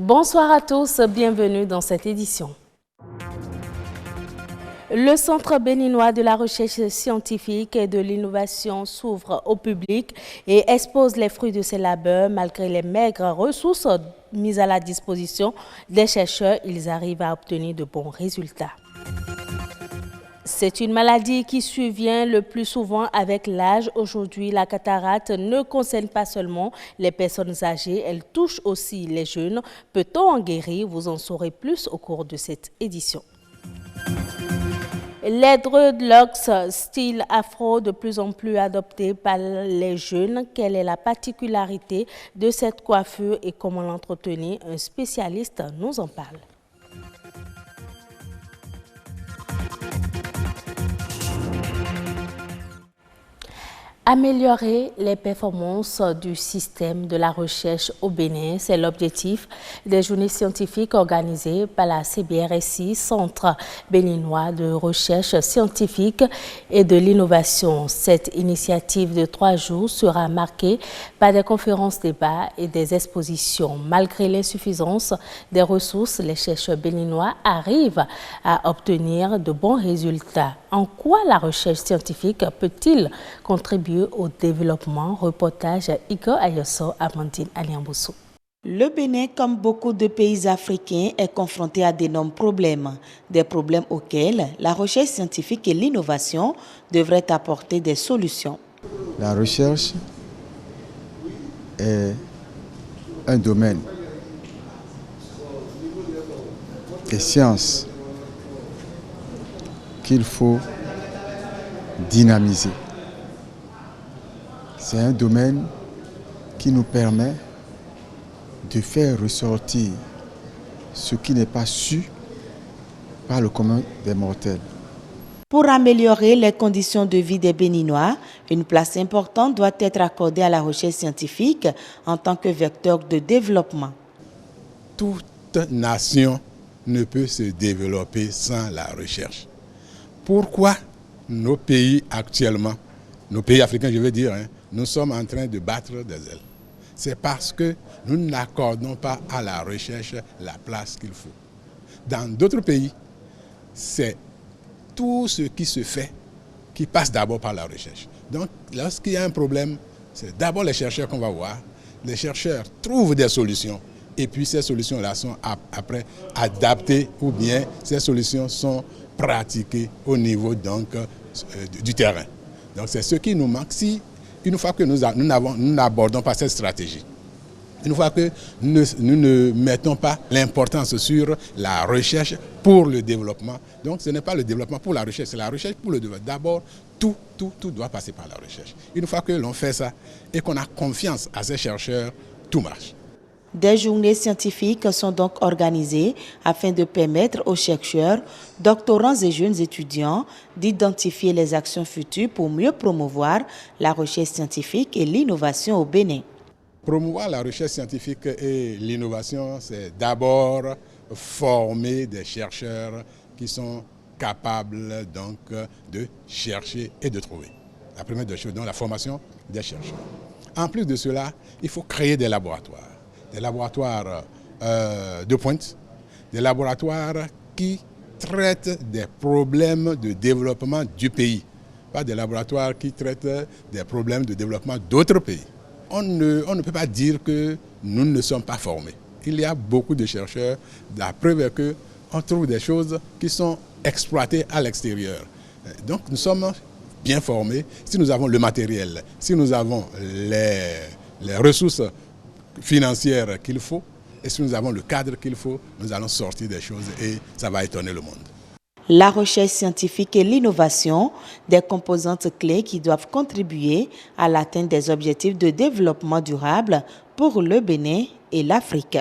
Bonsoir à tous, bienvenue dans cette édition. Le Centre béninois de la recherche scientifique et de l'innovation s'ouvre au public et expose les fruits de ses labeurs. Malgré les maigres ressources mises à la disposition des chercheurs, ils arrivent à obtenir de bons résultats. C'est une maladie qui survient le plus souvent avec l'âge. Aujourd'hui, la cataracte ne concerne pas seulement les personnes âgées, elle touche aussi les jeunes. Peut-on en guérir? Vous en saurez plus au cours de cette édition. Les dreadlocks style afro de plus en plus adoptés par les jeunes. Quelle est la particularité de cette coiffure et comment l'entretenir? Un spécialiste nous en parle. Améliorer les performances du système de la recherche au Bénin, c'est l'objectif des journées scientifiques organisées par la CBRSI, Centre béninois de recherche scientifique et de l'innovation. Cette initiative de 3 jours sera marquée par des conférences, débats et des expositions. Malgré l'insuffisance des ressources, les chercheurs béninois arrivent à obtenir de bons résultats. En quoi la recherche scientifique peut-il contribuer au développement? Reportage Igor Ayoso, Amandine Aliamboussou. Le Bénin, comme beaucoup de pays africains, est confronté à d'énormes problèmes. Des problèmes auxquels la recherche scientifique et l'innovation devraient apporter des solutions. La recherche est un domaine des sciences qu'il faut dynamiser. C'est un domaine qui nous permet de faire ressortir ce qui n'est pas su par le commun des mortels. Pour améliorer les conditions de vie des Béninois, une place importante doit être accordée à la recherche scientifique en tant que vecteur de développement. Toute nation ne peut se développer sans la recherche. Pourquoi nos pays actuellement, nos pays africains je veux dire, nous sommes en train de battre des ailes? C'est parce que nous n'accordons pas à la recherche la place qu'il faut. Dans d'autres pays, c'est tout ce qui se fait qui passe d'abord par la recherche. Donc, lorsqu'il y a un problème, c'est d'abord les chercheurs qu'on va voir. Les chercheurs trouvent des solutions et puis ces solutions-là sont après adaptées ou bien ces solutions sont pratiquées au niveau donc, du terrain. Donc, c'est ce qui nous manque. Si une fois que nous n'abordons pas cette stratégie, une fois que nous ne mettons pas l'importance sur la recherche pour le développement, donc ce n'est pas le développement pour la recherche, c'est la recherche pour le développement. D'abord, tout doit passer par la recherche. Une fois que l'on fait ça et qu'on a confiance à ces chercheurs, tout marche. Des journées scientifiques sont donc organisées afin de permettre aux chercheurs, doctorants et jeunes étudiants d'identifier les actions futures pour mieux promouvoir la recherche scientifique et l'innovation au Bénin. Promouvoir la recherche scientifique et l'innovation, c'est d'abord former des chercheurs qui sont capables donc de chercher et de trouver. La première des choses, donc la formation des chercheurs. En plus de cela, il faut créer des laboratoires de pointe, des laboratoires qui traitent des problèmes de développement du pays, pas des laboratoires qui traitent des problèmes de développement d'autres pays. On ne peut pas dire que nous ne sommes pas formés. Il y a beaucoup de chercheurs, la preuve est qu'on trouve des choses qui sont exploitées à l'extérieur. Donc nous sommes bien formés si nous avons le matériel, si nous avons les ressources financières qu'il faut, et si nous avons le cadre qu'il faut, nous allons sortir des choses et ça va étonner le monde. La recherche scientifique et l'innovation, des composantes clés qui doivent contribuer à l'atteinte des objectifs de développement durable pour le Bénin et l'Afrique.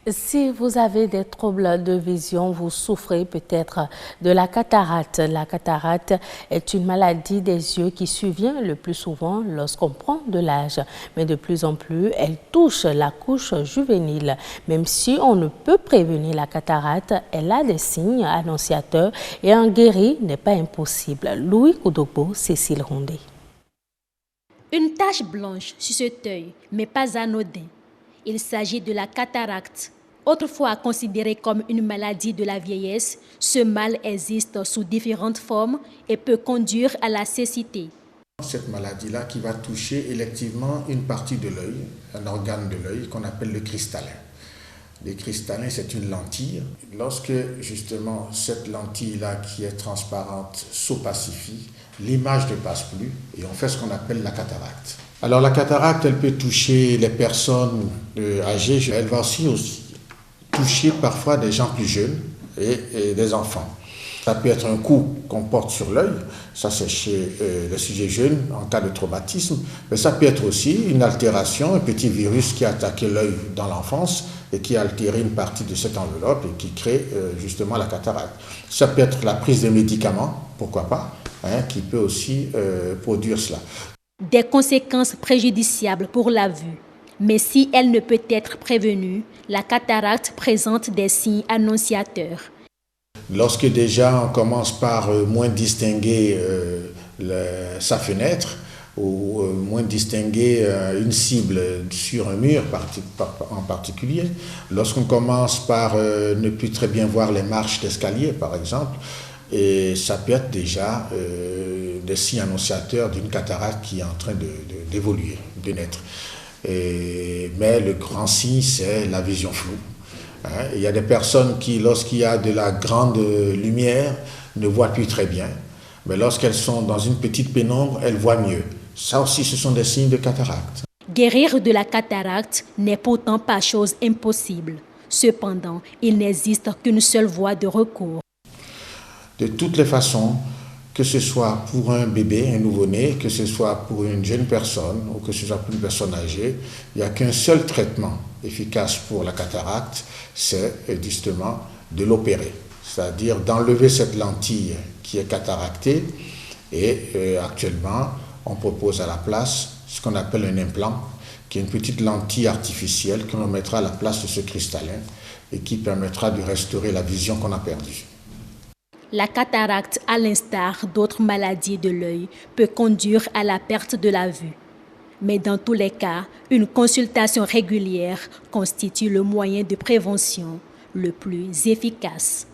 Si vous avez des troubles de vision, vous souffrez peut-être de la cataracte. La cataracte est une maladie des yeux qui survient le plus souvent lorsqu'on prend de l'âge. Mais de plus en plus, elle touche la couche juvénile. Même si on ne peut prévenir la cataracte, elle a des signes annonciateurs et en guérir n'est pas impossible. Louis Koudogbo, Cécile Rondé. Une tache blanche sur cet œil, mais pas anodin. Il s'agit de la cataracte. Autrefois considérée comme une maladie de la vieillesse, ce mal existe sous différentes formes et peut conduire à la cécité. Cette maladie-là qui va toucher électivement une partie de l'œil, un organe de l'œil qu'on appelle le cristallin. Le cristallin, c'est une lentille. Lorsque justement cette lentille-là qui est transparente s'opacifie, l'image ne passe plus et on fait ce qu'on appelle la cataracte. Alors la cataracte, elle peut toucher les personnes âgées, elle va aussi toucher parfois des gens plus jeunes et des enfants. Ça peut être un coup qu'on porte sur l'œil, ça c'est chez les sujets jeunes en cas de traumatisme, mais ça peut être aussi une altération, un petit virus qui a attaqué l'œil dans l'enfance et qui a altéré une partie de cette enveloppe et qui crée justement la cataracte. Ça peut être la prise de médicaments, pourquoi pas, qui peut aussi produire cela. Des conséquences préjudiciables pour la vue. Mais si elle ne peut être prévenue, la cataracte présente des signes annonciateurs. Lorsque déjà on commence par moins distinguer sa fenêtre ou moins distinguer une cible sur un mur en particulier, lorsqu'on commence par ne plus très bien voir les marches d'escalier par exemple, et ça peut être déjà des signes annonciateurs d'une cataracte qui est en train d'évoluer, de naître. Mais le grand signe, c'est la vision floue. Il y a des personnes qui, lorsqu'il y a de la grande lumière, ne voient plus très bien. Mais lorsqu'elles sont dans une petite pénombre, elles voient mieux. Ça aussi, ce sont des signes de cataracte. Guérir de la cataracte n'est pourtant pas chose impossible. Cependant, il n'existe qu'une seule voie de recours. De toutes les façons, que ce soit pour un bébé, un nouveau-né, que ce soit pour une jeune personne ou que ce soit pour une personne âgée, il n'y a qu'un seul traitement efficace pour la cataracte, c'est justement de l'opérer. C'est-à-dire d'enlever cette lentille qui est cataractée et actuellement, on propose à la place ce qu'on appelle un implant, qui est une petite lentille artificielle que l'on mettra à la place de ce cristallin et qui permettra de restaurer la vision qu'on a perdue. La cataracte, à l'instar d'autres maladies de l'œil, peut conduire à la perte de la vue. Mais dans tous les cas, une consultation régulière constitue le moyen de prévention le plus efficace.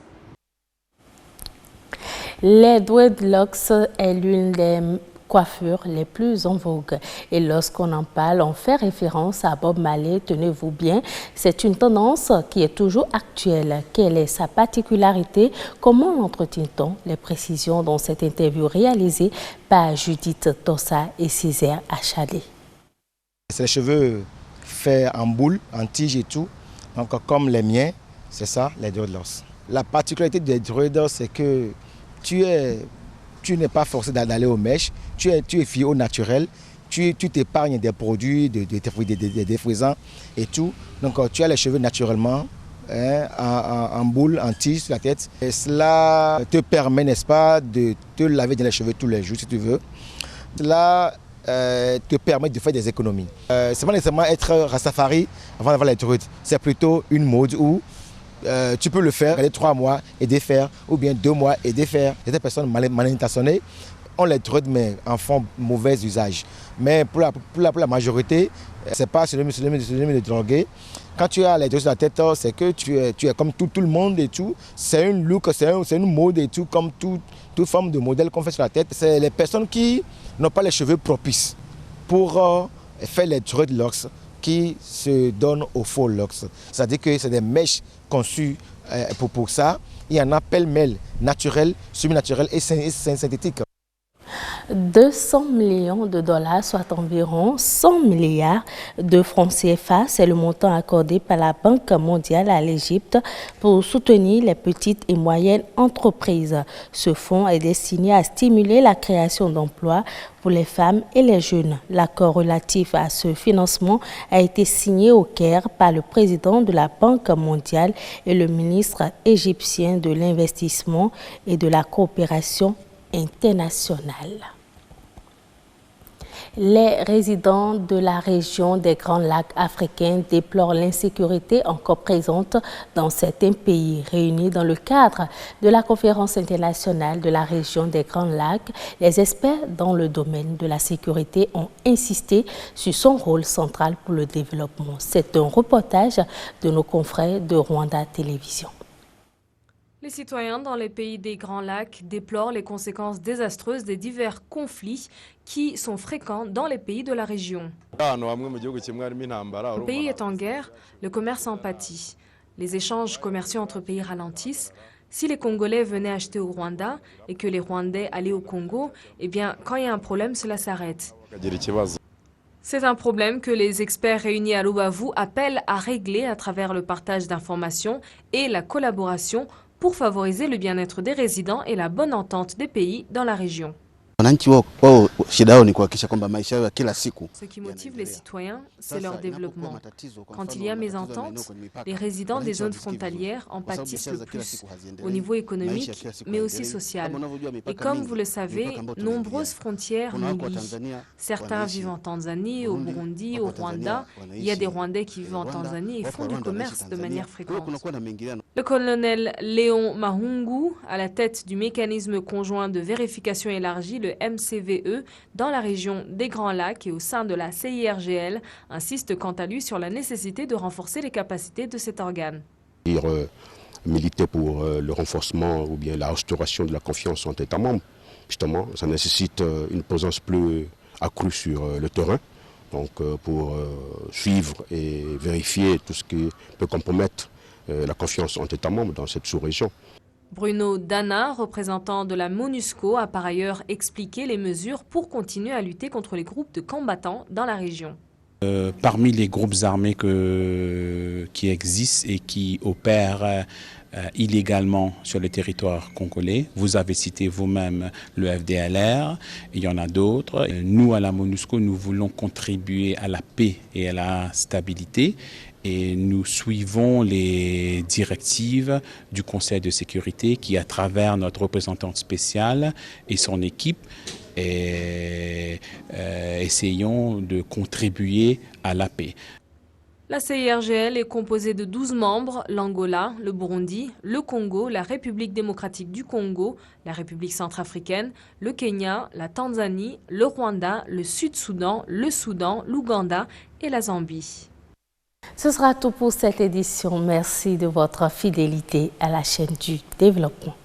Les dreadlocks est l'une des coiffures les plus en vogue. Et lorsqu'on en parle, on fait référence à Bob Marley, tenez-vous bien. C'est une tendance qui est toujours actuelle. Quelle est sa particularité? Comment entretient-on? Les précisions dans cette interview réalisée par Judith Tossa et Césaire Achadé. C'est les cheveux faits en boule, en tige et tout. Donc comme les miens, c'est ça, les dreadlocks. La particularité des dreadlocks, c'est que tu n'es pas forcé d'aller aux mèches, tu es fié au naturel, tu t'épargnes des produits, des défrisants et tout. Donc tu as les cheveux naturellement en boule, en tige sur la tête. Et cela te permet, n'est-ce pas, de te laver dans les cheveux tous les jours si tu veux. Cela te permet de faire des économies. C'est pas nécessairement être Rastafari avant d'avoir les dreads. C'est plutôt une mode où tu peux le faire, 3 mois et défaire, ou bien 2 mois et défaire. Il y a des personnes mal intentionnées, on les dreads mais en font mauvais usage. Mais pour la majorité, c'est pas celui de droguer. Quand tu as les dreads sur la tête, c'est que tu es comme tout le monde et tout. C'est une look, c'est une mode et tout, comme toute forme de modèle qu'on fait sur la tête. C'est les personnes qui n'ont pas les cheveux propices pour faire les dreadlocks qui se donnent aux faux locks. C'est-à-dire que c'est des mèches conçues pour ça. Il y en a pêle-mêle, naturel, semi-naturel et synthétique. 200 millions de dollars, soit environ 100 milliards de francs CFA. C'est le montant accordé par la Banque mondiale à l'Égypte pour soutenir les petites et moyennes entreprises. Ce fonds est destiné à stimuler la création d'emplois pour les femmes et les jeunes. L'accord relatif à ce financement a été signé au Caire par le président de la Banque mondiale et le ministre égyptien de l'investissement et de la coopération internationale. Les résidents de la région des Grands Lacs africains déplorent l'insécurité encore présente dans certains pays. Réunis dans le cadre de la conférence internationale de la région des Grands Lacs, les experts dans le domaine de la sécurité ont insisté sur son rôle central pour le développement. C'est un reportage de nos confrères de Rwanda Télévision. Les citoyens dans les pays des Grands Lacs déplorent les conséquences désastreuses des divers conflits qui sont fréquents dans les pays de la région. Le pays est en guerre, le commerce en pâtit. Les échanges commerciaux entre pays ralentissent. Si les Congolais venaient acheter au Rwanda et que les Rwandais allaient au Congo, eh bien, quand il y a un problème, cela s'arrête. C'est un problème que les experts réunis à Lubavu appellent à régler à travers le partage d'informations et la collaboration pour favoriser le bien-être des résidents et la bonne entente des pays dans la région. Ce qui motive les citoyens, c'est leur développement. Quand il y a mésentente, les résidents des zones frontalières en pâtissent le plus, au niveau économique, mais aussi social. Et comme vous le savez, nombreuses frontières nous lient. Certains vivent en Tanzanie, au Burundi, au Rwanda. Il y a des Rwandais qui vivent en Tanzanie et font du commerce de manière fréquente. Le colonel Léon Mahungu, à la tête du mécanisme conjoint de vérification élargie, le MCVE, dans la région des Grands Lacs et au sein de la CIRGL, insiste quant à lui sur la nécessité de renforcer les capacités de cet organe. Militer pour le renforcement ou bien la restauration de la confiance entre États membres, justement, ça nécessite une présence plus accrue sur le terrain, donc pour suivre et vérifier tout ce qui peut compromettre la confiance entre États membres dans cette sous-région. Bruno Dana, représentant de la MONUSCO, a par ailleurs expliqué les mesures pour continuer à lutter contre les groupes de combattants dans la région. Parmi les groupes armés qui existent et qui opèrent illégalement sur le territoire congolais, vous avez cité vous-même le FDLR, il y en a d'autres. Nous, à la MONUSCO, nous voulons contribuer à la paix et à la stabilité. Et nous suivons les directives du Conseil de sécurité qui, à travers notre représentante spéciale et son équipe, essayons de contribuer à la paix. La CIRGL est composée de 12 membres, l'Angola, le Burundi, le Congo, la République démocratique du Congo, la République centrafricaine, le Kenya, la Tanzanie, le Rwanda, le Sud-Soudan, le Soudan, l'Ouganda et la Zambie. Ce sera tout pour cette édition. Merci de votre fidélité à la chaîne du développement.